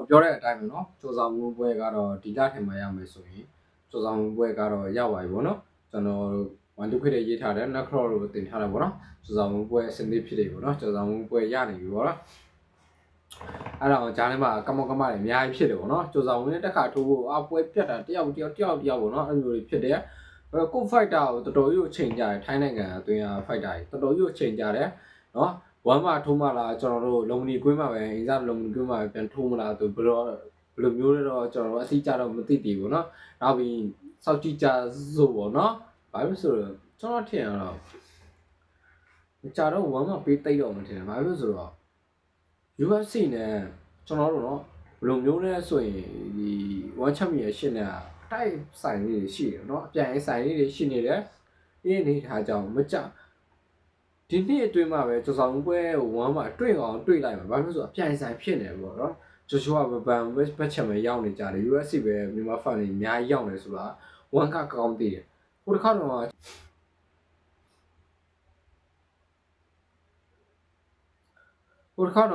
ပြောတဲ့အတိုင်းပဲเนาะစူဇော်မှုပွဲကတော့ဒီလထဲမှာရမယ်ဆိုရင်စူဇော်မှုပွဲကတော့ရောက်ပါပြီပေါ့เนาะကျွန်တော်1 2ခွေတွေရေးထားတယ်နောက်ခရော့လို့တင်ထားတယ်ပေါ့เนาะစူဇော်မှုပွဲအစင်းသေးဖြစ်တယ်ပေါ့เนาะစူဇော်မှုပွဲရနေပြီပေါ့เนาะအဲ့တော့ဂျားထဲမှာကမောကမတွေအများကြီးဖြစ်တယ်ပေါ့เนาะစူဇော်မှုနဲ့တက်ခါထိုးဖို့ပွဲပြတ်တာတယောက်ပေါ့เนาะအဲ့လိုတွေဖြစ်တယ်ကိုဖိုက်တာကိုတော်တော်ကြီးကိုချိန်ကြတယ်ထိုင်းနိုင်ငံအတွင်းဖိုက်တာကြီးတော်တော်ကြီးကိုချိန်ကြတယ်เนาะဝမ်းမထိုးမှလားကျွန်တော်တို့လုံမနီကွင်းမှာပဲအင်စားလုံမနီကွင်းမှာပဲပြန်ထိုးမလားသူဘယ်လိုမျိုးလဲတော့ကျွန်တော်တို့အသိကြတော့မသိသေးဘူးเนาะနောက်ပြီးစောက်ကြည့်ကြစို့ပေါ့เนาะဘာလို့ဆိုတော့ကျွန်တော်ထင်ရတော့မကြတော့ဝမ်းမပေးတိတ်တော့မထင်ဘူးဘာလို့ဆိုတော့ UFC နဲ့ကျွန်တော်တို့เนาะဘယ်လိုမျိုးလဲဆိုရင်ဒီ One Championship နဲ့တိုက်ဆိုင်လေးတွေရှိတယ်เนาะအပြိုင်ဆိုင်လေးတွေရှိနေတယ်ဒီအနေထားကြောင့်မကြဒီနေ့အတွင်းမှာပဲစူဇော်မှုပွဲကိုဝမ်းမှာတွေ့အောင်တွေ့လိုက်မှာဘာလို့ဆိုအပြိုင်ဆိုင်ဖြစ်နေပေါ့เนาะဂျိုရှူကဘန်ဘက်ချက်မှာရောက်နေကြတယ် UFC ပဲမြန်မာဖန်တွေအများကြီးရောက်နေဆိုတာဝမ်းကကောင်းသေးတယ်ဟိုတစ်ခါတော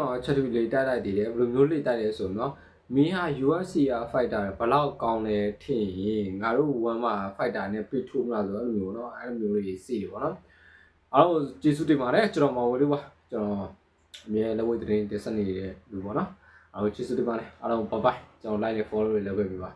့ချက်တူလေးတိုက်လိုက်တည်တယ်ဘယ်လိုမျိုးလေးတိုက်လဲဆိုတော့မင်းဟာ UFC က fighter ဘယ်လောက်ကောင်းလဲထင်ရင်ငါတို့ဝမ်းမှာ fighter နဲ့ပြစ်ထိုးမလားဆိုတော့အဲ့လိုမျိုးเนาะအဲ့လိုမျိုးလေးစီးတယ်ပေါ့နော်အားလုံးကျေးဇူးတင်ပါတယ်ကျွန်တော်မောင်ဝေလေးပါကျွန်တော်အမြဲလက်ဝဲသတင်းတင်ဆက်နေတဲ့လူပေါ့နော်အားလုံးကျေးဇူးတင်ပါတယ်အားလုံးဘိုင်ဘိုင်ကျွန်တော် like နဲ့ follow တွေလုပ်ပေးပါ